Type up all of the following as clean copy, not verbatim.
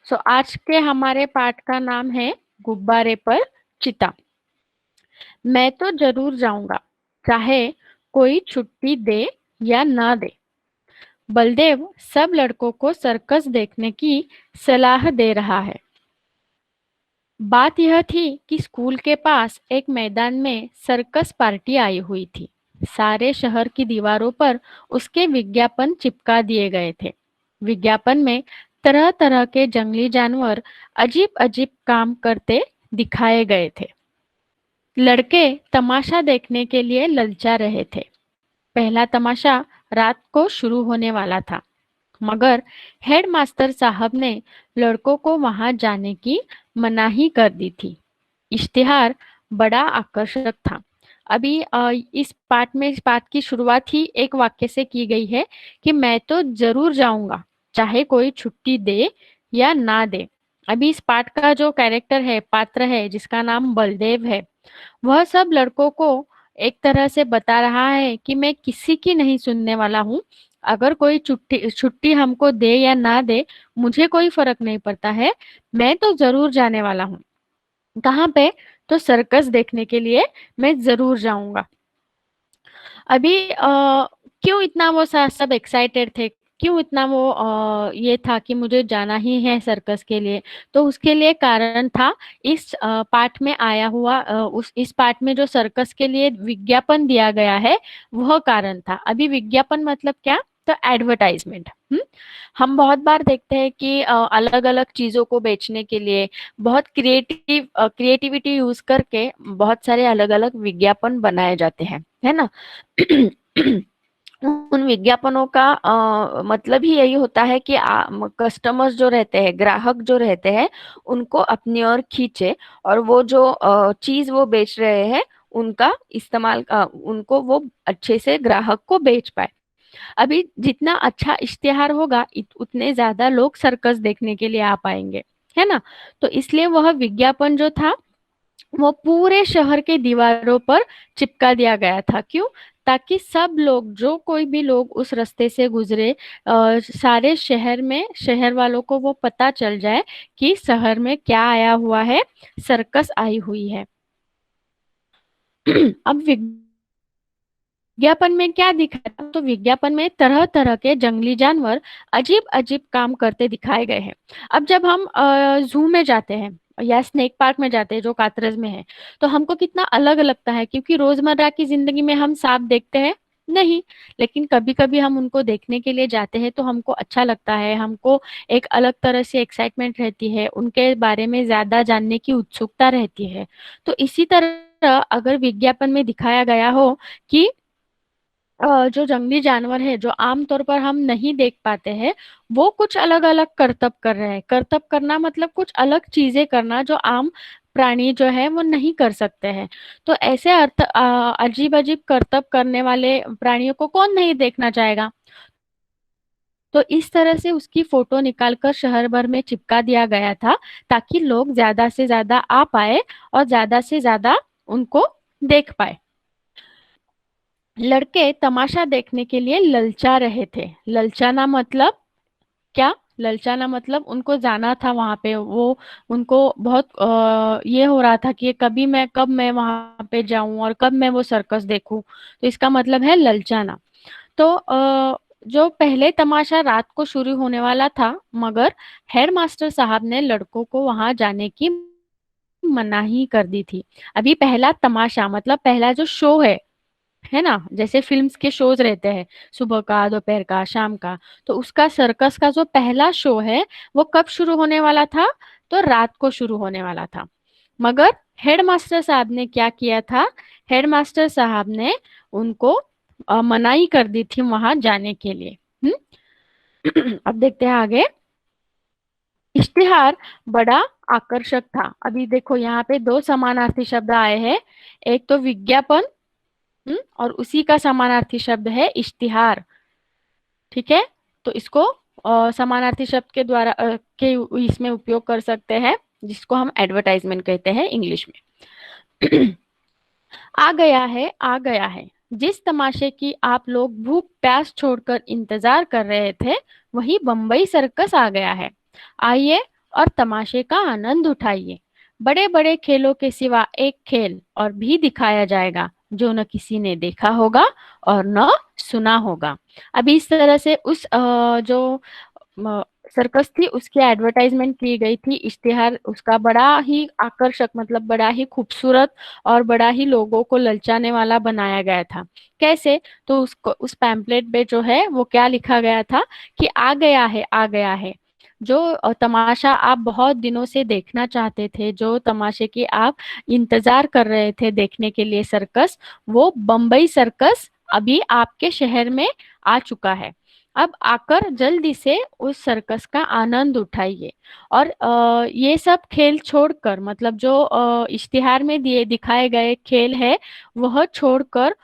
आज के हमारे पाठ का नाम है गुब्बारे पर चिता। मैं तो जरूर जाऊंगा, चाहे कोई छुट्टी दे या ना दे। बलदेव सब लड़कों को सर्कस देखने की सलाह दे रहा है। बात यह थी कि स्कूल के पास एक मैदान में सर्कस पार्टी आई हुई थी। सारे शहर की दीवारों पर उसके विज्ञापन चिपका दिए गए थे। विज्ञापन में तरह तरह के जंगली जानवर अजीब अजीब काम करते दिखाए गए थे। लड़के तमाशा देखने के लिए ललचा रहे थे। पहला तमाशा रात को शुरू होने वाला था, मगर हेडमास्टर साहब ने लड़कों को वहां जाने की मनाही कर दी थी। इश्तिहार बड़ा आकर्षक था। अभी इस पाठ की शुरुआत ही एक वाक्य से की गई है कि मैं तो जरूर जाऊंगा, चाहे कोई छुट्टी दे या ना दे। अभी इस पाठ का जो कैरेक्टर है, पात्र है, जिसका नाम बलदेव है, वह सब लड़कों को एक तरह से बता रहा है कि मैं किसी की नहीं सुनने वाला हूँ। अगर कोई छुट्टी छुट्टी हमको दे या ना दे, मुझे कोई फर्क नहीं पड़ता है। मैं तो जरूर जाने वाला हूँ। कहाँ पे? तो सर्कस देखने के लिए मैं जरूर जाऊंगा। अभी क्यों इतना वो सब एक्साइटेड थे? क्यों इतना वो ये था कि मुझे जाना ही है सर्कस के लिए? तो उसके लिए कारण था इस पाठ में आया हुआ, उस इस पाठ में जो सर्कस के लिए विज्ञापन दिया गया है, वह कारण था। अभी विज्ञापन मतलब क्या? तो एडवर्टाइजमेंट। हम बहुत बार देखते हैं कि अलग अलग चीजों को बेचने के लिए बहुत क्रिएटिविटी यूज करके बहुत सारे अलग अलग विज्ञापन बनाए जाते हैं, है ना? उन विज्ञापनों का मतलब ही यही होता है कि कस्टमर्स जो रहते हैं, ग्राहक जो रहते हैं, उनको अपनी ओर खींचे और वो जो चीज वो बेच रहे हैं उनका इस्तेमाल, उनको वो अच्छे से ग्राहक को बेच पाए। अभी जितना अच्छा इश्तिहार होगा उतने ज्यादा लोग सर्कस देखने के लिए आ पाएंगे, है ना? तो इसलिए वह विज्ञापन जो था वो पूरे शहर के दीवारों पर चिपका दिया गया था। क्यों? ताकि सब लोग, जो कोई भी लोग उस रास्ते से गुजरे, सारे शहर में, शहर वालों को वो पता चल जाए कि शहर में क्या आया हुआ है, सर्कस आई हुई है। अब विज्ञापन में क्या दिखाया? तो विज्ञापन में तरह तरह के जंगली जानवर अजीब अजीब काम करते दिखाए गए हैं। अब जब हम जू में जाते हैं या स्नेक पार्क में जाते हैं जो कात्रज में है, तो हमको कितना अलग लगता है, क्योंकि रोजमर्रा की जिंदगी में हम सांप देखते हैं नहीं। लेकिन कभी कभी हम उनको देखने के लिए जाते हैं तो हमको अच्छा लगता है, हमको एक अलग तरह से एक्साइटमेंट रहती है, उनके बारे में ज्यादा जानने की उत्सुकता रहती है। तो इसी तरह अगर विज्ञापन में दिखाया गया हो कि जो जंगली जानवर है जो आमतौर पर हम नहीं देख पाते हैं, वो कुछ अलग अलग करतब कर रहे हैं। करतब करना मतलब कुछ अलग चीजें करना जो आम प्राणी जो है वो नहीं कर सकते हैं। तो ऐसे अजीब अजीब करतब करने वाले प्राणियों को कौन नहीं देखना चाहेगा? तो इस तरह से उसकी फोटो निकालकर शहर भर में चिपका दिया गया था, ताकि लोग ज्यादा से ज्यादा आ पाए और ज्यादा से ज्यादा उनको देख पाए। लड़के तमाशा देखने के लिए ललचा रहे थे। ललचाना मतलब क्या? ललचाना मतलब उनको जाना था वहां पे। वो उनको बहुत ये हो रहा था कि कब मैं वहां पे जाऊं और कब मैं वो सर्कस देखूं। तो इसका मतलब है ललचाना। तो जो पहले तमाशा रात को शुरू होने वाला था, मगर हेडमास्टर साहब ने लड़कों को वहां जाने की मनाही कर दी थी। अभी पहला तमाशा मतलब पहला जो शो है ना, जैसे फिल्म्स के शोज रहते हैं, सुबह का, दोपहर का, शाम का। तो उसका सर्कस का जो पहला शो है वो कब शुरू होने वाला था? तो रात को शुरू होने वाला था। मगर हेडमास्टर साहब ने क्या किया था? हेडमास्टर साहब ने उनको मनाही कर दी थी वहां जाने के लिए। अब देखते हैं आगे। इश्तिहार बड़ा आकर्षक था। अभी देखो यहाँ पे दो समानार्थी शब्द आए हैं। एक तो विज्ञापन, और उसी का समानार्थी शब्द है इश्तिहार। ठीक है? तो इसको समानार्थी शब्द के द्वारा के इसमें उपयोग कर सकते हैं, जिसको हम एडवर्टाइजमेंट कहते हैं इंग्लिश में। आ गया है, आ गया है। जिस तमाशे की आप लोग भूख प्यास छोड़कर इंतजार कर रहे थे, वही बम्बई सर्कस आ गया है। आइए और तमाशे का आनंद उठाइए। बड़े बड़े खेलों के सिवा एक खेल और भी दिखाया जाएगा जो न किसी ने देखा होगा और न सुना होगा। अभी इस तरह से उस जो म- सर्कस थी उसकी एडवर्टाइजमेंट की गई थी। इश्तिहार उसका बड़ा ही आकर्षक, मतलब बड़ा ही खूबसूरत और बड़ा ही लोगों को ललचाने वाला बनाया गया था। कैसे? तो उसको उस पैम्पलेट पे जो है वो क्या लिखा गया था कि आ गया है, आ गया है। जो तमाशा आप बहुत दिनों से देखना चाहते थे, जो तमाशे की आप इंतजार कर रहे थे देखने के लिए, सर्कस, वो बम्बई सर्कस अभी आपके शहर में आ चुका है। अब आकर जल्दी से उस सर्कस का आनंद उठाइए। और ये सब खेल छोड़कर, मतलब जो इश्तिहार में दिए दिखाए गए खेल है वह छोड़कर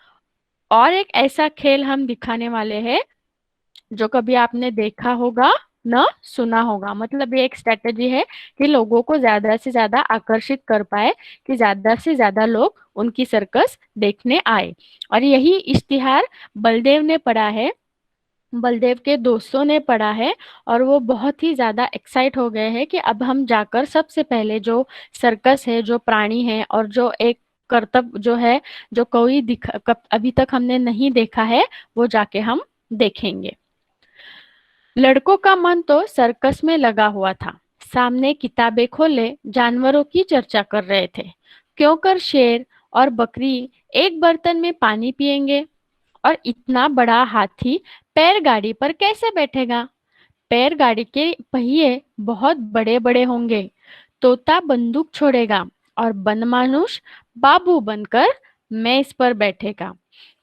और एक ऐसा खेल हम दिखाने वाले हैं जो कभी आपने देखा होगा न सुना होगा। मतलब ये एक स्ट्रेटेजी है कि लोगों को ज्यादा से ज्यादा आकर्षित कर पाए, कि ज्यादा से ज्यादा लोग उनकी सर्कस देखने आए। और यही इश्तिहार बलदेव ने पढ़ा है, बलदेव के दोस्तों ने पढ़ा है, और वो बहुत ही ज्यादा एक्साइट हो गए हैं कि अब हम जाकर सबसे पहले जो सर्कस है, जो प्राणी है और जो एक करतब जो है, जो कोई अभी तक हमने नहीं देखा है, वो जाके हम देखेंगे। लड़कों का मन तो सर्कस में लगा हुआ था। सामने किताबें खोले जानवरों की चर्चा कर रहे थे। क्यों कर शेर और बकरी एक बर्तन में पानी पिएंगे, और इतना बड़ा हाथी पैर गाड़ी पर कैसे बैठेगा? पैर गाड़ी के पहिए बहुत बड़े बड़े होंगे। तोता बंदूक छोड़ेगा और बनमानुष बाबू बनकर मेज पर बैठेगा।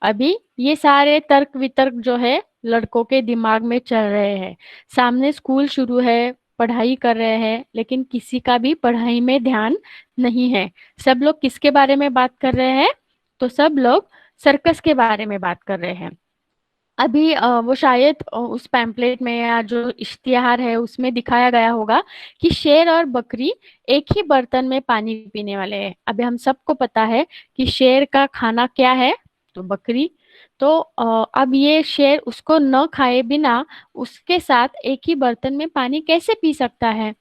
अभी ये सारे तर्क वितर्क जो है लड़कों के दिमाग में चल रहे हैं। सामने स्कूल शुरू है, पढ़ाई कर रहे हैं, लेकिन किसी का भी पढ़ाई में ध्यान नहीं है। सब लोग किसके बारे में बात कर रहे हैं? तो सब लोग सर्कस के बारे में बात कर रहे हैं। अभी वो शायद उस पैम्पलेट में या जो इश्तिहार है उसमें दिखाया गया होगा कि शेर और बकरी एक ही बर्तन में पानी पीने वाले हैं। अभी हम सबको पता है कि शेर का खाना क्या है, तो बकरी। तो अब ये शेर उसको न खाए बिना उसके साथ एक ही बर्तन में पानी कैसे पी सकता है?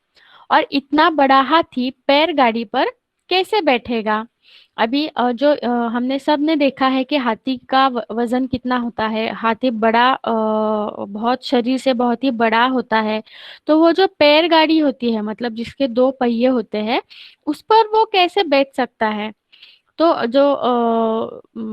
और इतना बड़ा हाथी पैर गाड़ी पर कैसे बैठेगा? अभी जो हमने सब ने देखा है कि हाथी का वजन कितना होता है। हाथी बड़ा बहुत शरीर से बहुत ही बड़ा होता है। तो वो जो पैर गाड़ी होती है, मतलब जिसके दो पहिए होते हैं, उस पर वो कैसे बैठ सकता है? तो जो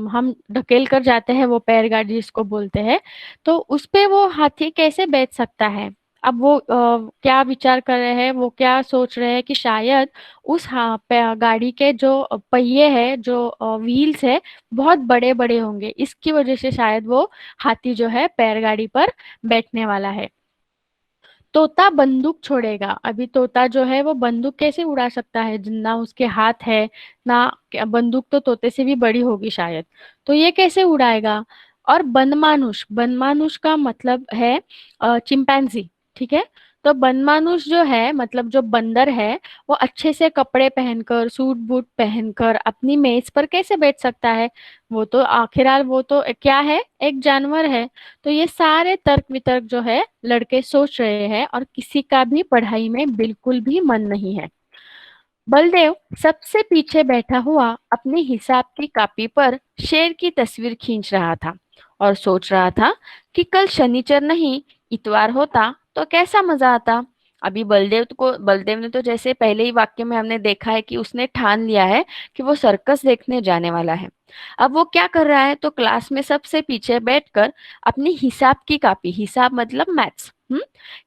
हम ढकेल कर जाते हैं वो पैर गाड़ी जिसको बोलते हैं, तो उस पे वो हाथी कैसे बैठ सकता है? अब वो क्या विचार कर रहे हैं, वो क्या सोच रहे हैं कि शायद उस गाड़ी के जो पहिए है, जो व्हील्स है, बहुत बड़े बड़े होंगे। इसकी वजह से शायद वो हाथी जो है बैलगाड़ी पर बैठने वाला है। तोता बंदूक छोड़ेगा। अभी तोता जो है वो बंदूक कैसे उड़ा सकता है, ना उसके हाथ है ना, बंदूक तो तोते से भी बड़ी होगी शायद, तो ये कैसे उड़ाएगा? और बनमानुष, बनमानुष का मतलब है चिंपैंजी, ठीक है? तो बनमानुष जो है, मतलब जो बंदर है, वो अच्छे से कपड़े पहनकर, सूट बूट पहनकर अपनी मेज पर कैसे बैठ सकता है? वो तो आखिरकार वो तो क्या है, एक जानवर है। तो ये सारे तर्क वितर्क जो है लड़के सोच रहे हैं, और किसी का भी पढ़ाई में बिल्कुल भी मन नहीं है। बलदेव सबसे पीछे बैठा हुआ अपने हिसाब की कॉपी पर शेर की तस्वीर खींच रहा था और सोच रहा था कि कल शनिचर नहीं इतवार होता तो कैसा मजा आता। अभी बलदेव ने तो जैसे पहले ही वाक्य में हमने देखा है कि उसने ठान लिया है कि वो सर्कस देखने जाने वाला है। अब वो क्या कर रहा है, तो क्लास में सबसे पीछे बैठकर अपनी हिसाब की कॉपी, हिसाब मतलब मैथ्स,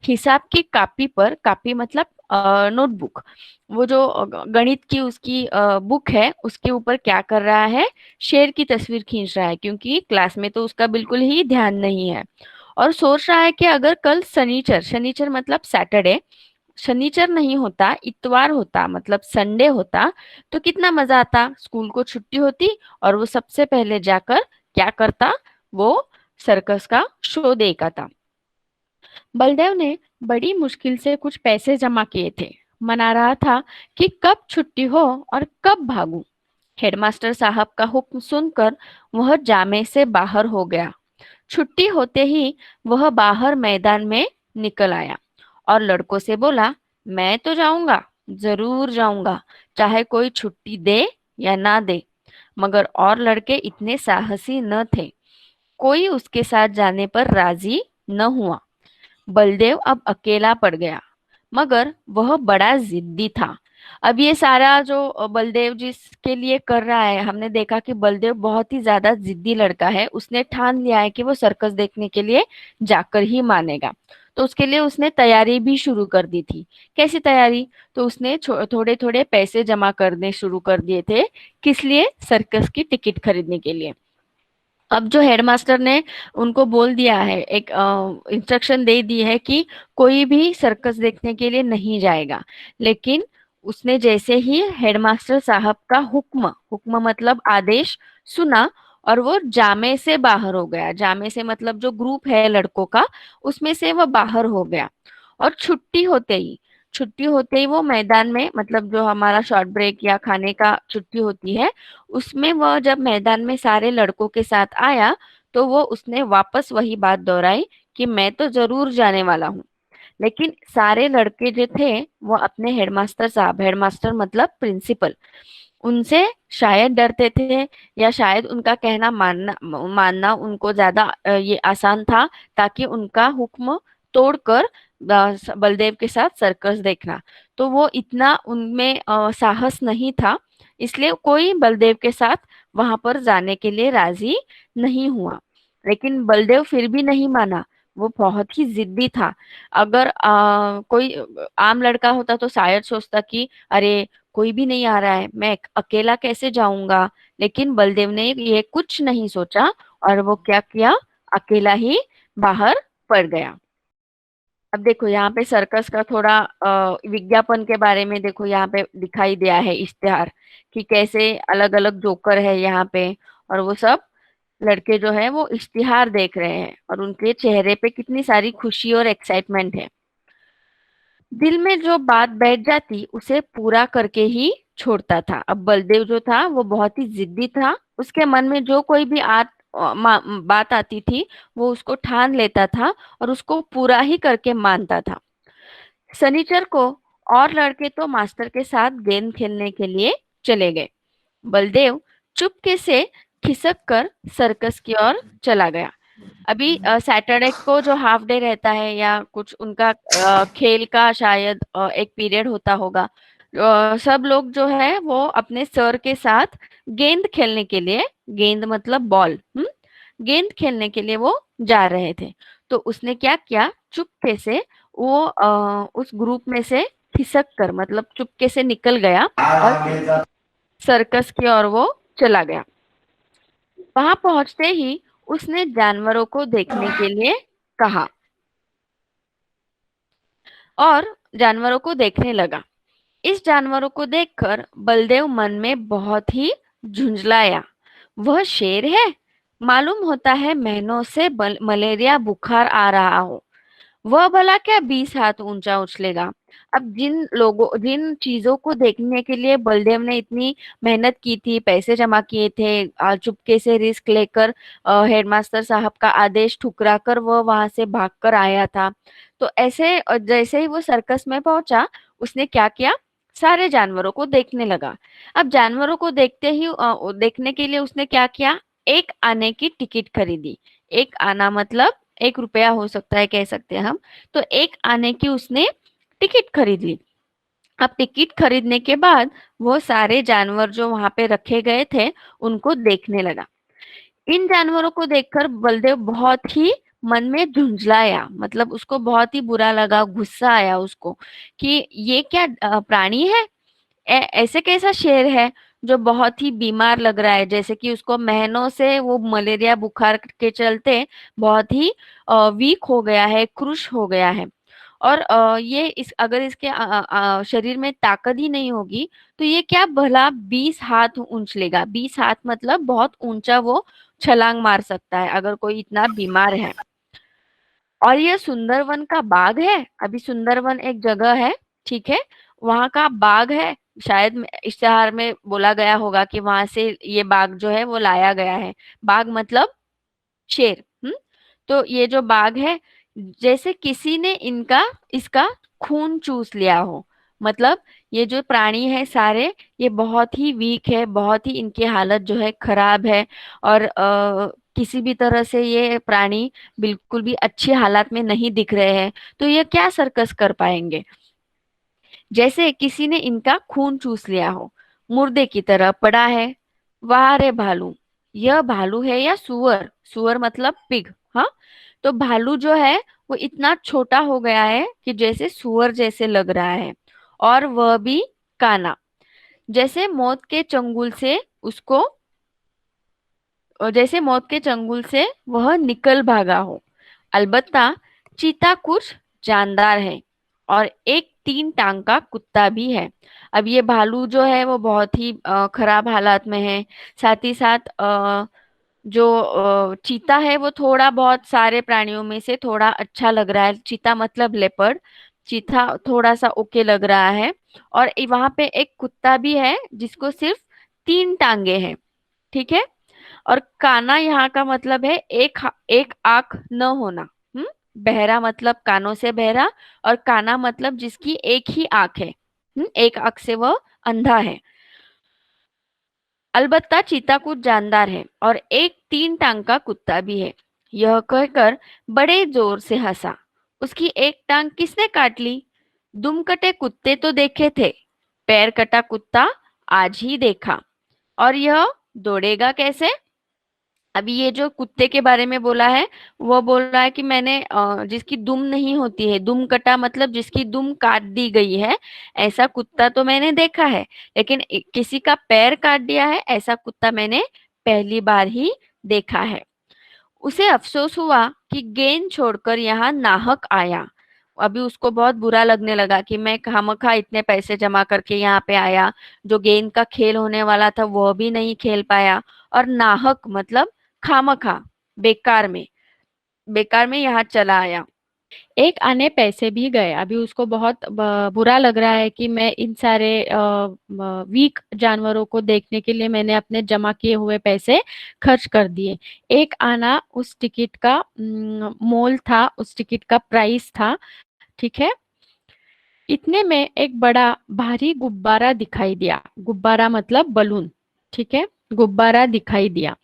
हिसाब की कॉपी पर, कॉपी मतलब नोटबुक, वो जो गणित की उसकी बुक है उसके ऊपर क्या कर रहा है, शेर की तस्वीर खींच रहा है, क्योंकि क्लास में तो उसका बिल्कुल ही ध्यान नहीं है। और सोच रहा है कि अगर कल शनिचर, शनिचर मतलब सैटरडे, शनिचर नहीं होता इतवार होता, मतलब संडे होता, तो कितना मजा आता, स्कूल को छुट्टी होती और वो सबसे पहले जाकर क्या करता, वो सर्कस का शो देखा था। बलदेव ने बड़ी मुश्किल से कुछ पैसे जमा किए थे। मना रहा था कि कब छुट्टी हो और कब भागूं। हेडमास्टर साहब का हुक्म सुनकर वह जामे से बाहर हो गया। छुट्टी होते ही वह बाहर मैदान में निकल आया और लड़कों से बोला, मैं तो जाऊंगा, जरूर जाऊंगा, चाहे कोई छुट्टी दे या ना दे। मगर और लड़के इतने साहसी न थे, कोई उसके साथ जाने पर राजी न हुआ। बलदेव अब अकेला पड़ गया, मगर वह बड़ा जिद्दी था। अब ये सारा जो बलदेव जिसके लिए कर रहा है, हमने देखा कि बलदेव बहुत ही ज्यादा जिद्दी लड़का है। उसने ठान लिया है कि वो सर्कस देखने के लिए जाकर ही मानेगा। तो उसके लिए उसने तैयारी भी शुरू कर दी थी। कैसी तैयारी? तो उसने थोड़े थोड़े पैसे जमा करने शुरू कर दिए थे। किस लिए? सर्कस की टिकट खरीदने के लिए। अब जो हेडमास्टर ने उनको बोल दिया है, एक इंस्ट्रक्शन दे दी है कि कोई भी सर्कस देखने के लिए नहीं जाएगा। लेकिन उसने जैसे ही हेडमास्टर साहब का हुक्म, हुक्म मतलब आदेश, सुना, और वो जामे से बाहर हो गया। जामे से मतलब जो ग्रुप है लड़कों का, उसमें से वो बाहर हो गया। और छुट्टी होते ही वो मैदान में, मतलब जो हमारा शॉर्ट ब्रेक या खाने का छुट्टी होती है, उसमें वह जब मैदान में सारे लड़कों के साथ आया, तो वो उसने वापस वही बात दोहराई कि मैं तो जरूर जाने वाला हूँ। लेकिन सारे लड़के जो थे, वो अपने हेडमास्टर साहब, हेडमास्टर मतलब प्रिंसिपल, उनसे शायद डरते थे, या शायद उनका कहना मानना मानना उनको ज्यादा ये आसान था, ताकि उनका हुक्म तोड़कर बलदेव के साथ सर्कस देखना। तो वो इतना उनमें साहस नहीं था, इसलिए कोई बलदेव के साथ वहां पर जाने के लिए राजी नहीं हुआ। लेकिन बलदेव फिर भी नहीं माना। वो बहुत ही जिद्दी था। अगर कोई आम लड़का होता तो शायद सोचता कि अरे, कोई भी नहीं आ रहा है, मैं अकेला कैसे जाऊंगा। लेकिन बलदेव ने ये कुछ नहीं सोचा, और वो क्या किया, अकेला ही बाहर पड़ गया। अब देखो यहाँ पे सर्कस का थोड़ा विज्ञापन के बारे में देखो, यहाँ पे दिखाई दिया है इश्तिहार कि कैसे अलग अलग जोकर है यहाँ पे। और वो सब लड़के जो है वो इश्तिहार देख रहे हैं, और उनके चेहरे पे कितनी सारी खुशी और एक्साइटमेंट है। दिल में जो बात बैठ जाती उसे पूरा करके ही छोड़ता था। अब बलदेव जो था वो बहुत ही जिद्दी था। उसके मन में जो कोई भी बात आती थी, वो उसको ठान लेता था और उसको पूरा ही करके मानता था। शनिचर को और लड़के तो मास्टर के साथ गेंद खेलने के लिए चले गए। बलदेव चुपके से खिसक कर सर्कस की ओर चला गया। अभी सैटरडे को जो हाफ डे रहता है, या कुछ उनका खेल का शायद एक पीरियड होता होगा। सब लोग जो है वो अपने सर के साथ गेंद खेलने के लिए, गेंद मतलब बॉल, गेंद खेलने के लिए वो जा रहे थे। तो उसने क्या किया, चुपके से वो उस ग्रुप में से खिसक कर, मतलब चुपके से निकल गया, और सर्कस की ओर वो चला गया। वहां पहुंचते ही उसने जानवरों को देखने के लिए कहा, और जानवरों को देखने लगा। इस जानवरों को देखकर बलदेव मन में बहुत ही झुंझलाया। वह शेर है? मालूम होता है महीनों से मलेरिया बुखार आ रहा हो। वह भला क्या 20 हाथ ऊंचा उछलेगा। अब जिन चीजों को देखने के लिए बलदेव ने इतनी मेहनत की थी, पैसे जमा किए थे, चुपके से रिस्क लेकर हेडमास्टर साहब का आदेश ठुकरा कर वह वहां से भागकर आया था। तो ऐसे जैसे ही वो सर्कस में पहुंचा, उसने क्या किया, सारे जानवरों को देखने लगा। अब जानवरों को देखने के लिए उसने क्या किया, एक आने की टिकट खरीदी। एक आना मतलब 1 रुपया हो सकता है, कह सकते हैं हम। तो एक आने की उसने टिकट खरीद ली। अब टिकट खरीदने के बाद वो सारे जानवर जो वहां पे रखे गए थे, उनको देखने लगा। इन जानवरों को देखकर बलदेव बहुत ही मन में झुंझलाया, मतलब उसको बहुत ही बुरा लगा, गुस्सा आया उसको कि ये क्या प्राणी है। ऐसे कैसा शेर है जो बहुत ही बीमार लग रहा है, जैसे कि उसको महीनों से वो मलेरिया बुखार के चलते बहुत ही वीक हो गया है, क्रुश हो गया है। और ये इस अगर इसके शरीर में ताकत ही नहीं होगी, तो ये क्या भला 20 हाथ ऊंचलेगा। 20 हाथ मतलब बहुत ऊंचा वो छलांग मार सकता है, अगर कोई इतना बीमार है। और ये सुंदरवन का बाग है। अभी सुंदरवन एक जगह है, ठीक है, वहां का बाग है। शायद इश्तिहार में बोला गया होगा कि वहां से ये बाग जो है वो लाया गया है। बाग मतलब शेर। तो ये जो बाग है, जैसे किसी ने इनका इसका खून चूस लिया हो। मतलब ये जो प्राणी है सारे, ये बहुत ही वीक है, बहुत ही इनकी हालत जो है खराब है। और किसी भी तरह से ये प्राणी बिल्कुल भी अच्छी हालत में नहीं दिख रहे हैं। तो ये क्या सर्कस कर पाएंगे। जैसे किसी ने इनका खून चूस लिया हो, मुर्दे की तरह पड़ा है। वाह रे भालू, यह भालू है या सुअर। सुअर मतलब पिग। हाँ, तो भालू जो है वो इतना छोटा हो गया है कि जैसे सुअर जैसे लग रहा है, और वह भी काना। जैसे मौत के चंगुल से उसको जैसे मौत के चंगुल से वह निकल भागा हो। अलबत्ता चीता कुछ जानदार है, और एक 3 टांग का कुत्ता भी है। अब ये भालू जो है वो बहुत ही खराब हालात में है। साथ ही साथ जो चीता है वो थोड़ा बहुत सारे प्राणियों में से थोड़ा अच्छा लग रहा है। चीता मतलब लेपर्ड। चीता थोड़ा सा ओके लग रहा है। और वहां पे एक कुत्ता भी है जिसको सिर्फ 3 टांगे हैं। ठीक है। और काना यहाँ का मतलब है एक आंख न होना। हम्म। बहरा मतलब कानों से बहरा, और काना मतलब जिसकी एक ही आंख है। एक आंख से वह अंधा है। अलबत्ता चीता कुछ जानदार है, और एक 3 टांग का कुत्ता भी है। यह कहकर बड़े जोर से हंसा। उसकी एक टांग किसने काट ली। दुम कटे कुत्ते तो देखे थे, पैर कटा कुत्ता आज ही देखा। और यह दौड़ेगा कैसे। अभी ये जो कुत्ते के बारे में बोला है, वो बोल रहा है कि मैंने जिसकी दुम नहीं होती है, दुम कटा मतलब जिसकी दुम काट दी गई है, ऐसा कुत्ता तो मैंने देखा है। लेकिन किसी का पैर काट दिया है ऐसा कुत्ता मैंने पहली बार ही देखा है। उसे अफसोस हुआ कि गेंद छोड़कर यहाँ नाहक आया। अभी उसको बहुत बुरा लगने लगा कि मैं खामखा इतने पैसे जमा करके यहाँ पे आया, जो गेंद का खेल होने वाला था वह भी नहीं खेल पाया। और नाहक मतलब खामखा, बेकार में, बेकार में यहाँ चला आया। एक आने पैसे भी गए। अभी उसको बहुत बुरा लग रहा है कि मैं इन सारे वीक जानवरों को देखने के लिए मैंने अपने जमा किए हुए पैसे खर्च कर दिए। एक आना उस टिकट का मोल था, उस टिकट का प्राइस था। ठीक है। इतने में एक बड़ा भारी गुब्बारा दिखाई दिया। गुब्बारा मतलब बलून। ठीक है। गुब्बारा दिखाई दिया।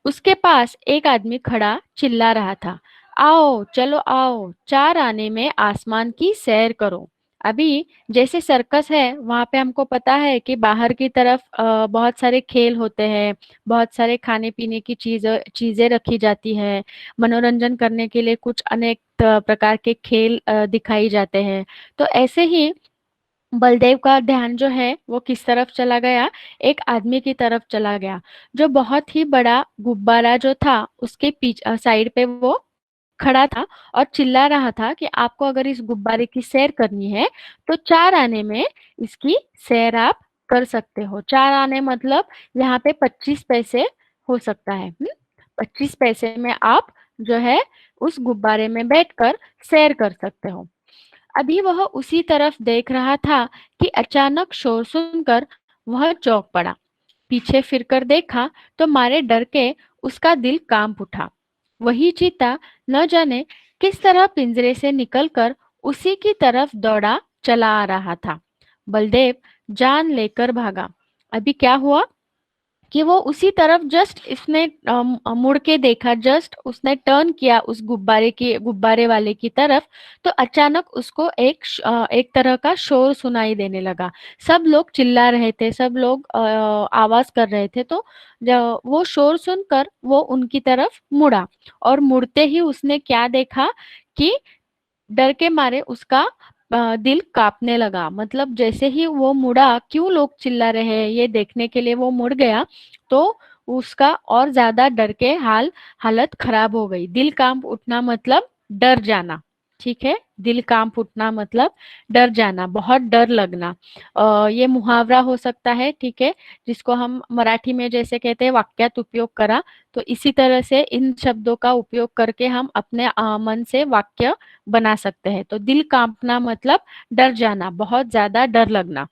उसके पास एक आदमी खड़ा चिल्ला रहा था, आओ चलो आओ, 4 आने में आसमान की सैर करो। अभी जैसे सर्कस है वहां पे हमको पता है कि बाहर की तरफ बहुत सारे खेल होते हैं, बहुत सारे खाने पीने की चीजें रखी जाती है, मनोरंजन करने के लिए कुछ अनेक प्रकार के खेल दिखाई जाते हैं। तो ऐसे ही बलदेव का ध्यान जो है वो किस तरफ चला गया, एक आदमी की तरफ चला गया, जो बहुत ही बड़ा गुब्बारा जो था उसके पीछे साइड पे वो खड़ा था, और चिल्ला रहा था कि आपको अगर इस गुब्बारे की सैर करनी है तो 4 आने में इसकी सैर आप कर सकते हो। 4 आने मतलब यहाँ पे 25 पैसे हो सकता है। 25 पैसे में आप जो है उस गुब्बारे में बैठकर सैर कर सकते हो। अभी वह उसी तरफ देख रहा था कि अचानक शोर सुनकर वह चौंक पड़ा। पीछे फिरकर देखा तो मारे डर के उसका दिल कांप उठा। वही चीता न जाने किस तरह पिंजरे से निकलकर उसी की तरफ दौड़ा चला आ रहा था। बलदेव जान लेकर भागा। अभी क्या हुआ कि वो उसी तरफ जस्ट इसने मुड़ के देखा, जस्ट उसने टर्न किया उस गुब्बारे वाले की तरफ, तो अचानक उसको एक तरह का शोर सुनाई देने लगा। सब लोग चिल्ला रहे थे, सब लोग आवाज कर रहे थे। तो जब वो शोर सुनकर वो उनकी तरफ मुड़ा, और मुड़ते ही उसने क्या देखा कि डर के मारे उसका दिल कांपने लगा। मतलब जैसे ही वो मुड़ा, क्यों लोग चिल्ला रहे हैं ये देखने के लिए वो मुड़ गया, तो उसका और ज्यादा डर के हालत खराब हो गई। दिल कांप उठना मतलब डर जाना। ठीक है। दिल कांप उठना मतलब डर जाना, बहुत डर लगना। ये मुहावरा हो सकता है। ठीक है। जिसको हम मराठी में जैसे कहते हैं वाक्यात उपयोग करा, तो इसी तरह से इन शब्दों का उपयोग करके हम अपने मन से वाक्य बना सकते हैं। तो दिल कांपना मतलब डर जाना, बहुत ज्यादा डर लगना।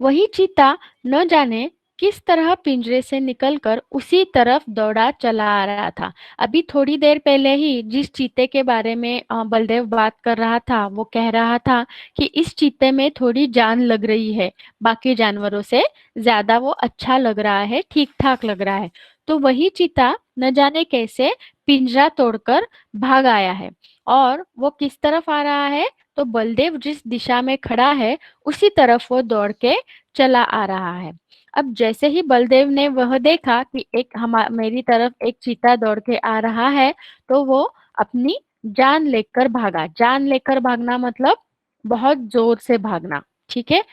वही चीता न जाने किस तरह पिंजरे से निकलकर उसी तरफ दौड़ा चला आ रहा था। अभी थोड़ी देर पहले ही जिस चीते के बारे में बलदेव बात कर रहा था, वो कह रहा था कि इस चीते में थोड़ी जान लग रही है, बाकी जानवरों से ज्यादा वो अच्छा लग रहा है, ठीक ठाक लग रहा है। तो वही चीता न जाने कैसे पिंजरा तोड़कर भाग आया है। और वो किस तरफ आ रहा है, तो बलदेव जिस दिशा में खड़ा है उसी तरफ वो दौड़ के चला आ रहा है। अब जैसे ही बलदेव ने वह देखा कि एक मेरी तरफ एक चीता दौड़ के आ रहा है, तो वो अपनी जान लेकर भागा। जान लेकर भागना मतलब बहुत जोर से भागना, ठीक है।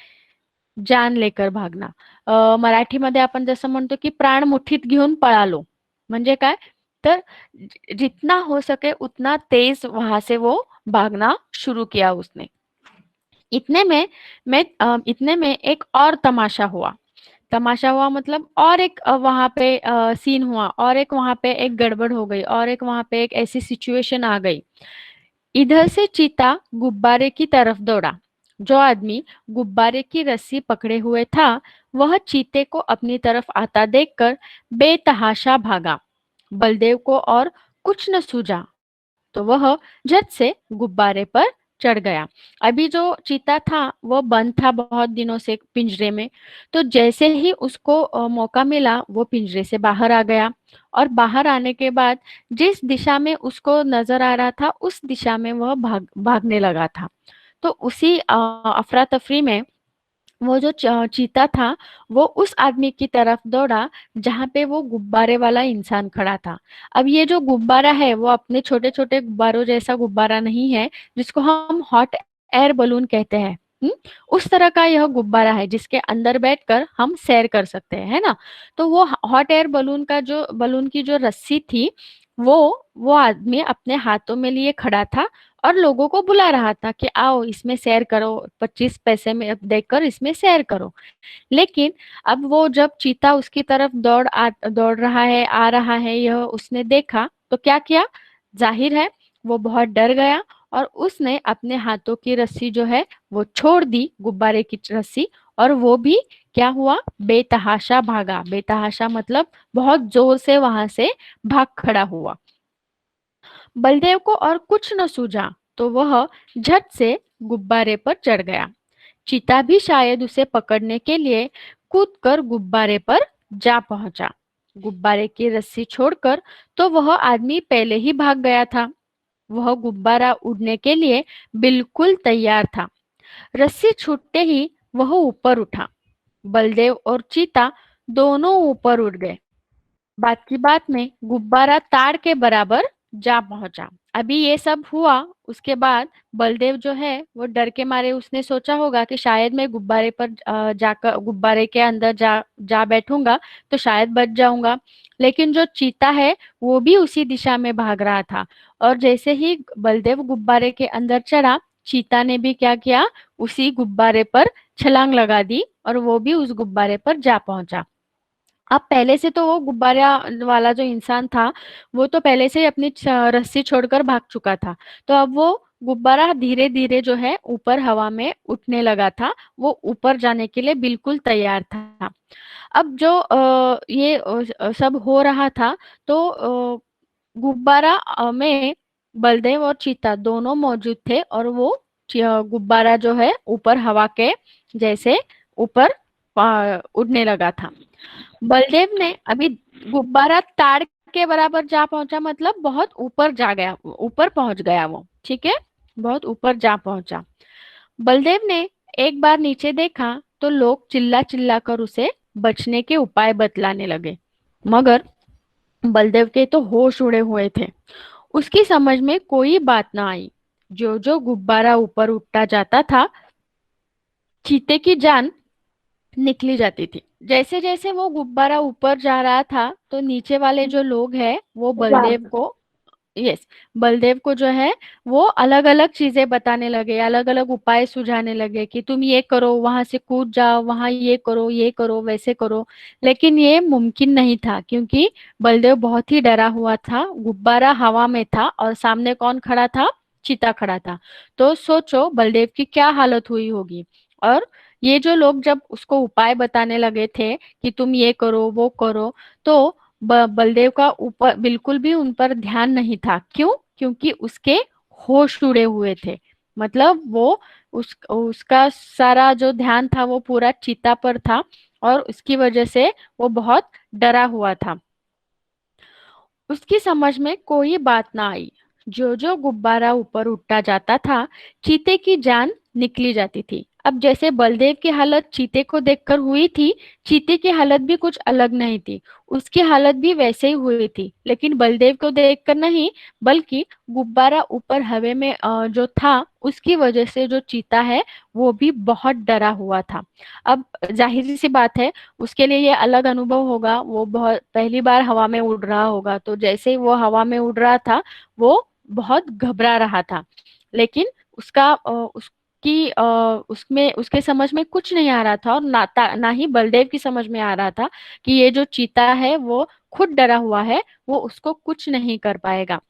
जान लेकर भागना, मराठीमध्ये आपण जसं म्हणतो की प्राण मुठीत घेऊन पळालो, म्हणजे काय, तर जितना हो सके उतना तेज वहां से वो भागना शुरू किया उसने। इतने में एक और तमाशा हुआ। तमाशा हुआ मतलब और एक वहां पे सीन हुआ, और एक वहां पे एक गड़बड़ हो गई, और एक वहां पे एक ऐसी सिचुएशन आ गई। इधर से चीता गुब्बारे की तरफ दौड़ा। जो आदमी गुब्बारे की रस्सी पकड़े हुए था, वह चीते को अपनी तरफ आता देखकर बेतहाशा भागा। बलदेव को और कुछ न सूझा, तो वह झट से गुब्बारे पर चढ़ गया। अभी जो चीता था वो बंद था बहुत दिनों से पिंजरे में। तो जैसे ही उसको मौका मिला, वो पिंजरे से बाहर आ गया। और बाहर आने के बाद जिस दिशा में उसको नजर आ रहा था, उस दिशा में वह भागने लगा था। तो उसी अफरा तफरी में वो जो चीता था, वो उस आदमी की तरफ दौड़ा जहां पे वो गुब्बारे वाला इंसान खड़ा था। अब ये जो गुब्बारा है वो अपने छोटे छोटे गुब्बारों जैसा गुब्बारा नहीं है, जिसको हम हॉट एयर बलून कहते हैं। उस तरह का यह गुब्बारा है जिसके अंदर बैठकर हम सैर कर सकते हैं, है ना। तो वो हॉट एयर बलून की जो रस्सी थी, वो वो आदमी अपने हाथों में लिए खड़ा था और लोगों को बुला रहा था कि आओ इसमें सैर करो, 25 पैसे में देकर इसमें सैर करो। लेकिन अब वो जब चीता उसकी तरफ दौड़ रहा है, आ रहा है, यह उसने देखा तो क्या किया, जाहिर है वो बहुत डर गया। और उसने अपने हाथों की रस्सी जो है वो छोड़ दी, गुब्बारे की रस्सी। और वो भी क्या हुआ, बेतहाशा भागा। बेतहाशा मतलब बहुत जोर से वहां से भाग खड़ा हुआ। बलदेव को और कुछ न सूझा, तो वह झट से गुब्बारे पर चढ़ गया। चीता भी शायद उसे पकड़ने के लिए कूदकर गुब्बारे पर जा पहुंचा। गुब्बारे की रस्सी छोड़कर तो वह आदमी पहले ही भाग गया था। वह गुब्बारा उड़ने के लिए बिल्कुल तैयार था। रस्सी छूटते ही वह ऊपर उठा। बलदेव और चीता दोनों ऊपर उड़ गए। बात की बात में गुब्बारा ताड़ के बराबर जा पहुंचा। अभी ये सब हुआ, उसके बाद बलदेव जो है वो डर के मारे उसने सोचा होगा कि शायद मैं गुब्बारे पर जाकर गुब्बारे के अंदर जा जा बैठूंगा तो शायद बच जाऊंगा। लेकिन जो चीता है वो भी उसी दिशा में भाग रहा था। और जैसे ही बलदेव गुब्बारे के अंदर चढ़ा, चीता ने भी क्या किया, उसी गुब्बारे पर छलांग लगा दी और वो भी उस गुब्बारे पर जा पहुंचा। अब पहले से तो वो गुब्बारा वाला जो इंसान था, वो तो पहले से ही अपनी रस्सी छोड़कर भाग चुका था। तो अब वो गुब्बारा धीरे धीरे जो है ऊपर हवा में उठने लगा था। वो ऊपर जाने के लिए बिल्कुल तैयार था। अब जो ये सब हो रहा था, तो गुब्बारा में बलदेव और चीता दोनों मौजूद थे। और वो गुब्बारा जो है ऊपर हवा के जैसे ऊपर उड़ने लगा था। बलदेव ने अभी गुब्बारा ताड़ के बराबर जा पहुंचा, मतलब बहुत ऊपर जा गया, ऊपर पहुंच गया वो, ठीक है, बहुत ऊपर जा पहुंचा। बलदेव ने एक बार नीचे देखा तो लोग चिल्ला चिल्ला कर उसे बचने के उपाय बतलाने लगे। मगर बलदेव के तो होश उड़े हुए थे। उसकी समझ में कोई बात ना आई। जो जो गुब्बारा ऊपर उठता जाता था, चीते की जान निकली जाती थी। जैसे जैसे वो गुब्बारा ऊपर जा रहा था, तो नीचे वाले जो लोग हैं वो बलदेव को, यस, बलदेव को जो है वो अलग अलग चीजें बताने लगे, अलग अलग उपाय सुझाने लगे कि तुम ये करो, वहां से कूद जाओ, वहां ये करो वैसे करो। लेकिन ये मुमकिन नहीं था, क्योंकि बलदेव बहुत ही डरा हुआ था। गुब्बारा हवा में था और सामने कौन खड़ा था, चीता खड़ा था। तो सोचो बलदेव की क्या हालत हुई होगी। और ये जो लोग जब उसको उपाय बताने लगे थे कि तुम ये करो वो करो, तो बलदेव का ऊपर बिल्कुल भी उन पर ध्यान नहीं था। क्यों? क्योंकि उसके होश उड़े हुए थे। मतलब वो उसका सारा जो ध्यान था वो पूरा चीता पर था, और उसकी वजह से वो बहुत डरा हुआ था। उसकी समझ में कोई बात ना आई। जो जो गुब्बारा ऊपर उठता जाता था, चीते की जान निकली जाती थी। अब जैसे बलदेव की हालत चीते को देखकर हुई थी, चीते की हालत भी कुछ अलग नहीं थी। उसकी हालत भी वैसे ही हुई थी, लेकिन बलदेव को देखकर नहीं, बल्कि गुब्बारा ऊपर हवा में जो था उसकी वजह से जो चीता है वो भी बहुत डरा हुआ था। अब जाहिर सी बात है, उसके लिए ये अलग अनुभव होगा। वो बहुत पहली बार हवा में उड़ रहा होगा, तो जैसे ही वो हवा में उड़ रहा था, वो बहुत घबरा रहा था। लेकिन उसमें उसके समझ में कुछ नहीं आ रहा था, और ना ही बलदेव की समझ में आ रहा था कि ये जो चीता है वो खुद डरा हुआ है, वो उसको कुछ नहीं कर पाएगा।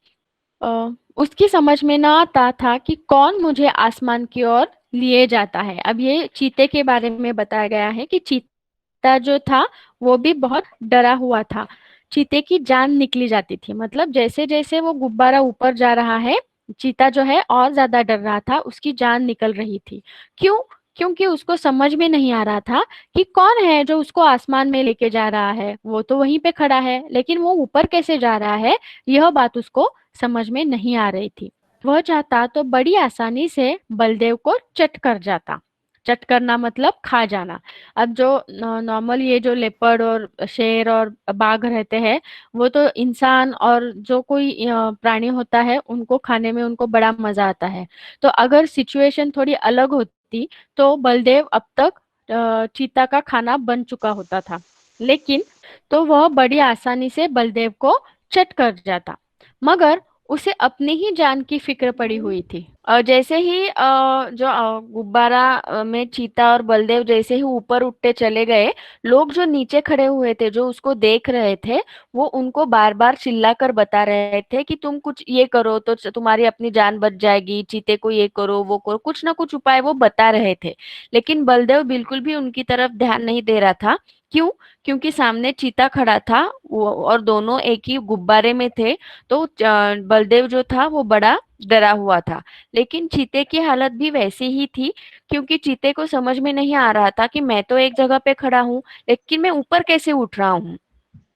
उसकी समझ में ना आता था कि कौन मुझे आसमान की ओर लिए जाता है। अब ये चीते के बारे में बताया गया है कि चीता जो था वो भी बहुत डरा हुआ था। चीते की जान निकली जाती थी, मतलब जैसे जैसे वो गुब्बारा ऊपर जा रहा है, चीता जो है और ज्यादा डर रहा था, उसकी जान निकल रही थी। क्यों? क्योंकि उसको समझ में नहीं आ रहा था कि कौन है जो उसको आसमान में लेके जा रहा है। वो तो वहीं पे खड़ा है, लेकिन वो ऊपर कैसे जा रहा है, यह बात उसको समझ में नहीं आ रही थी। वह चाहता तो बड़ी आसानी से बलदेव को चट कर जाता। चट करना मतलब खा जाना। अब जो नॉर्मल ये जो लेपर्ड और शेर और बाघ रहते हैं, वो तो इंसान और जो कोई प्राणी होता है उनको खाने में उनको बड़ा मजा आता है। तो अगर सिचुएशन थोड़ी अलग होती, तो बलदेव अब तक चीता का खाना बन चुका होता था। लेकिन तो वह बड़ी आसानी से बलदेव को चट कर जाता। मगर उसे अपनी ही जान की फिक्र पड़ी हुई थी। और जैसे ही जो गुब्बारा में चीता और बलदेव जैसे ही ऊपर उठते चले गए, लोग जो नीचे खड़े हुए थे, जो उसको देख रहे थे, वो उनको बार बार चिल्लाकर बता रहे थे कि तुम कुछ ये करो तो तुम्हारी अपनी जान बच जाएगी, चीते को ये करो वो करो, कुछ ना कुछ उपाय वो बता रहे थे। लेकिन बलदेव बिल्कुल भी उनकी तरफ ध्यान नहीं दे रहा था। क्यों? क्योंकि सामने चीता खड़ा था, वो और दोनों एक ही गुब्बारे में थे। तो बलदेव जो था वो बड़ा डरा हुआ था। लेकिन चीते की हालत भी वैसी ही थी, क्योंकि चीते को समझ में नहीं आ रहा था कि मैं तो एक जगह पे खड़ा हूँ, लेकिन मैं ऊपर कैसे उठ रहा हूँ।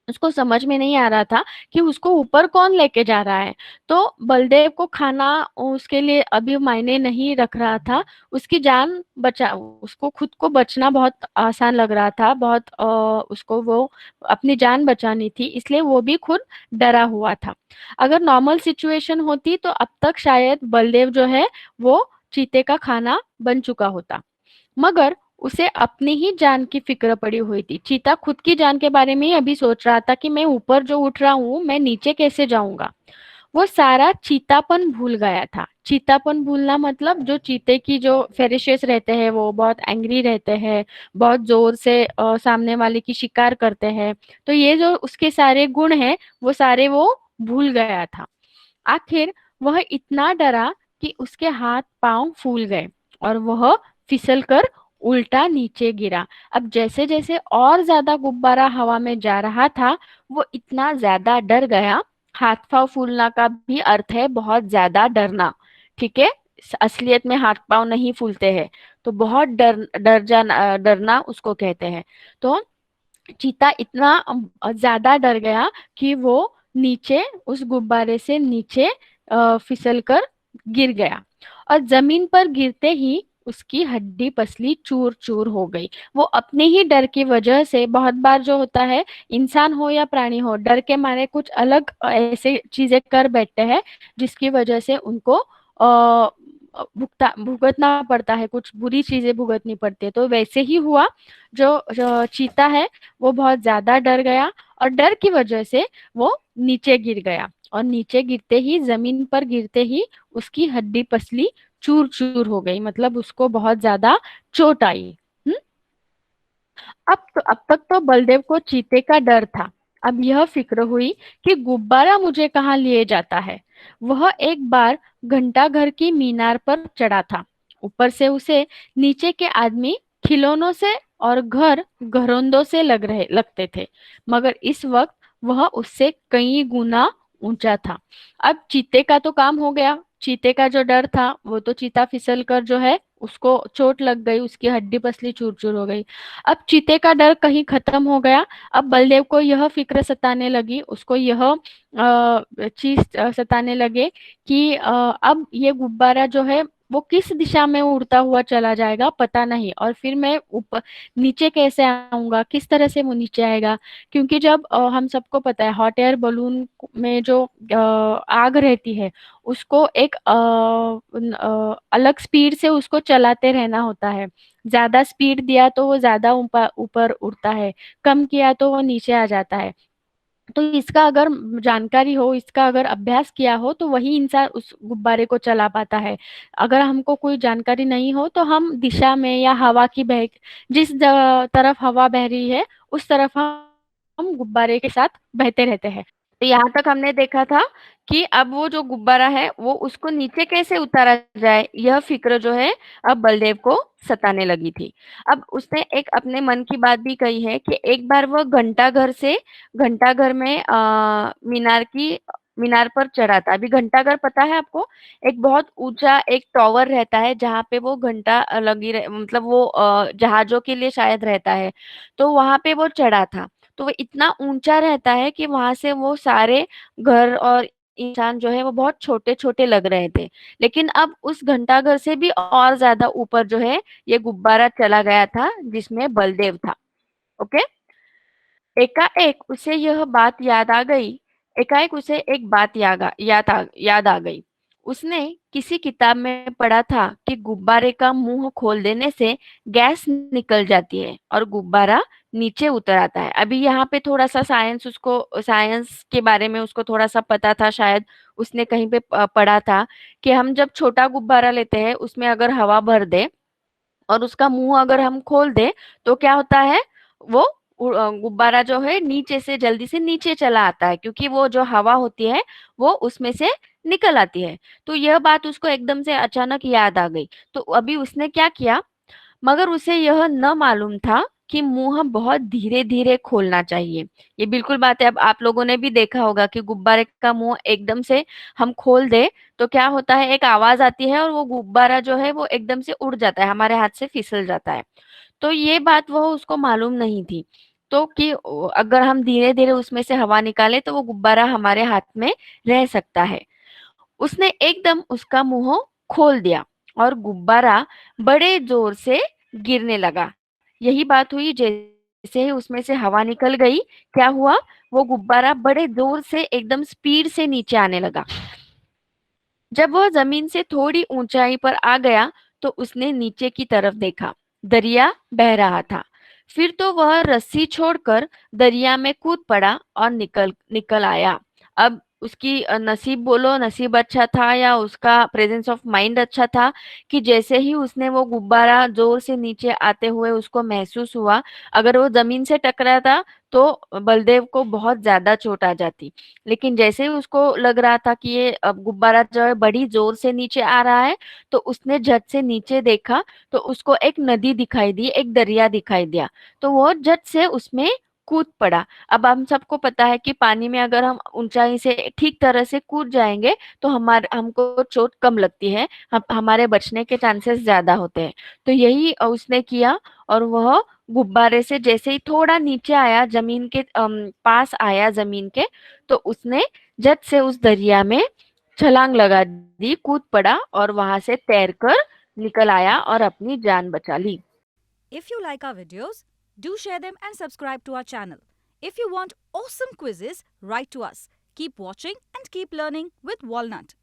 उसको समझ में नहीं आ रहा था कि उसको ऊपर कौन लेके जा रहा है। तो बलदेव को खाना उसके लिए अभी मायने नहीं रख रहा था। उसकी जान बचा, उसको खुद को बचना बहुत आसान लग रहा था। बहुत उसको वो अपनी जान बचानी थी, इसलिए वो भी खुद डरा हुआ था। अगर नॉर्मल सिचुएशन होती तो अब तक शायद बलदेव जो है वो चीते का खाना बन चुका होता। मगर उसे अपनी ही जान की फिक्र पड़ी हुई थी। चीता खुद की जान के बारे में ही अभी सोच रहा था कि मैं ऊपर जो उठ रहा हूँ, मैं नीचे कैसे जाऊंगा। वो सारा चीतापन भूल गया था। चीतापन भूलना मतलब जो चीते की जो फेरिशियस रहते हैं, वो बहुत एंग्री रहते हैं, बहुत जोर से सामने वाले की शिकार करते हैं। तो ये जो उसके सारे गुण हैं, वो सारे वो भूल गया था। आखिर वह इतना डरा कि उसके हाथ पांव फूल गए, और वह फिसलकर उल्टा नीचे गिरा। अब जैसे जैसे और ज्यादा गुब्बारा हवा में जा रहा था, वो इतना ज्यादा डर गया। हाथ पांव फूलना का भी अर्थ है बहुत ज्यादा डरना। ठीक है? असलियत में हाथ पांव नहीं फूलते हैं। तो बहुत डरना उसको कहते हैं। तो चीता इतना ज्यादा डर गया कि वो नीचे उस गुब्बारे से नीचे फिसल कर गिर गया, और जमीन पर गिरते ही उसकी हड्डी पसली चूर चूर हो गई। वो अपने ही डर की वजह से, बहुत बार जो होता है, इंसान हो या प्राणी हो, डर के मारे कुछ अलग ऐसे चीजें कर बैठते हैं जिसकी वजह से उनको भुगतना पड़ता है, कुछ बुरी चीजें भुगतनी पड़ती है। तो वैसे ही हुआ। जो चीता है वो बहुत ज्यादा डर गया, और डर की वजह से वो नीचे गिर गया, और नीचे गिरते ही, जमीन पर गिरते ही उसकी हड्डी पसली चूर चूर हो गई, मतलब उसको बहुत ज्यादा चोट आई। हम्म। अब तक तो बलदेव को चीते का डर था। अब यह फिक्र हुई कि गुब्बारा मुझे कहाँ लिए जाता है। वह एक बार घंटा घर की मीनार पर चढ़ा था। ऊपर से उसे नीचे के आदमी खिलौनों से और घर घरौंदों से लगते थे, मगर इस वक्त वह उससे कई गुना ऊंचा था। अब चीते का तो काम हो गया। चीते का जो डर था वो तो, चीता फिसल कर जो है उसको चोट लग गई, उसकी हड्डी पसली चूर चूर हो गई। अब चीते का डर कहीं खत्म हो गया। अब बलदेव को यह फिक्र सताने लगी, उसको यह चीज सताने लगे कि अब ये गुब्बारा जो है वो किस दिशा में उड़ता हुआ चला जाएगा पता नहीं, और फिर मैं ऊपर नीचे कैसे आऊंगा, किस तरह से वो नीचे आएगा। क्योंकि जब हम सबको पता है हॉट एयर बलून में जो आग रहती है उसको एक अलग स्पीड से उसको चलाते रहना होता है। ज्यादा स्पीड दिया तो वो ज्यादा ऊपर ऊपर उड़ता है, कम किया तो वो नीचे आ जाता है। तो इसका अगर जानकारी हो, इसका अगर अभ्यास किया हो तो वही इंसान उस गुब्बारे को चला पाता है। अगर हमको कोई जानकारी नहीं हो तो हम दिशा में या हवा की बह जिस तरफ हवा बह रही है उस तरफ हम गुब्बारे के साथ बहते रहते हैं। तो यहाँ तक हमने देखा था कि अब वो जो गुब्बारा है वो उसको नीचे कैसे उतारा जाए, यह फिक्र जो है अब बलदेव को सताने लगी थी। अब उसने एक अपने मन की बात भी कही है कि एक बार वह घंटाघर में मीनार पर चढ़ा था। अभी घंटाघर पता है आपको? एक बहुत ऊंचा एक टॉवर रहता है जहाँ पे वो घंटा मतलब वो जहाजों के लिए शायद रहता है। तो वहां पे वो चढ़ा था। तो वो इतना ऊंचा रहता है कि वहां से वो सारे घर और इंसान जो है वो बहुत छोटे छोटे लग रहे थे। लेकिन अब उस घंटाघर से भी और ज्यादा ऊपर जो है ये गुब्बारा चला गया था जिसमें बलदेव था। ओके। एकाएक उसे यह बात याद आ गई। एकाएक उसे एक बात याद आ गई। उसने किसी किताब में पढ़ा था कि गुब्बारे का मुंह खोल देने से गैस निकल जाती है और गुब्बारा नीचे उतर आता है। अभी यहाँ पे थोड़ा सा साइंस के बारे में उसको थोड़ा सा पता था, शायद उसने कहीं पे पढ़ा था कि हम जब छोटा गुब्बारा लेते हैं उसमें अगर हवा भर दे और उसका मुंह अगर हम खोल दे तो क्या होता है, वो गुब्बारा जो है नीचे से जल्दी से नीचे चला आता है, क्योंकि वो जो हवा होती है वो उसमें से निकल आती है। तो यह बात उसको एकदम से अचानक याद आ गई। तो अभी उसने क्या किया, मगर उसे यह न मालूम था कि मुंह बहुत धीरे धीरे खोलना चाहिए। ये बिल्कुल बात है, अब आप लोगों ने भी देखा होगा कि गुब्बारे का मुंह एकदम से हम खोल दे तो क्या होता है, एक आवाज आती है और वो गुब्बारा जो है वो एकदम से उड़ जाता है, हमारे हाथ से फिसल जाता है। तो ये बात वो उसको मालूम नहीं थी। तो कि अगर हम धीरे धीरे उसमें से हवा निकाले तो वो गुब्बारा हमारे हाथ में रह सकता है। उसने एकदम उसका मुंह खोल दिया और गुब्बारा बड़े जोर से गिरने लगा। यही बात हुई, जैसे ही उसमें से हवा निकल गई क्या हुआ, वो गुब्बारा बड़े जोर से एकदम स्पीड से नीचे आने लगा। जब वह जमीन से थोड़ी ऊंचाई पर आ गया तो उसने नीचे की तरफ देखा। दरिया बह रहा था। फिर तो वह रस्सी छोड़कर दरिया में कूद पड़ा और निकल निकल आया। अब उसकी नसीब बोलो, नसीब अच्छा था या उसका प्रेजेंस ऑफ माइंड अच्छा था कि जैसे ही उसने वो गुब्बारा जोर से नीचे आते हुए उसको महसूस हुआ, अगर वो जमीन से टकराता तो बलदेव को बहुत ज्यादा चोट आ जाती। लेकिन जैसे ही उसको लग रहा था कि ये अब गुब्बारा जो है बड़ी जोर से नीचे आ रहा है, तो उसने झट से नीचे देखा तो उसको एक नदी दिखाई दी, एक दरिया दिखाई दिया। तो वो झट से उसमें कूद पड़ा। अब हम सबको पता है कि पानी में अगर हम ऊंचाई से ठीक तरह से कूद जाएंगे तो हमको चोट कम लगती है, हमारे बचने के चांसेस ज्यादा होते हैं। तो यही उसने किया और वह गुब्बारे से जैसे ही थोड़ा नीचे आया, जमीन के पास आया जमीन के, तो उसने झट से उस दरिया में छलांग लगा दी, कूद पड़ा और वहां से तैरकर निकल आया और अपनी जान बचा ली। If you like our videos, do share them and subscribe to our channel. If you want awesome quizzes, write to us. Keep watching and keep learning with Walnut.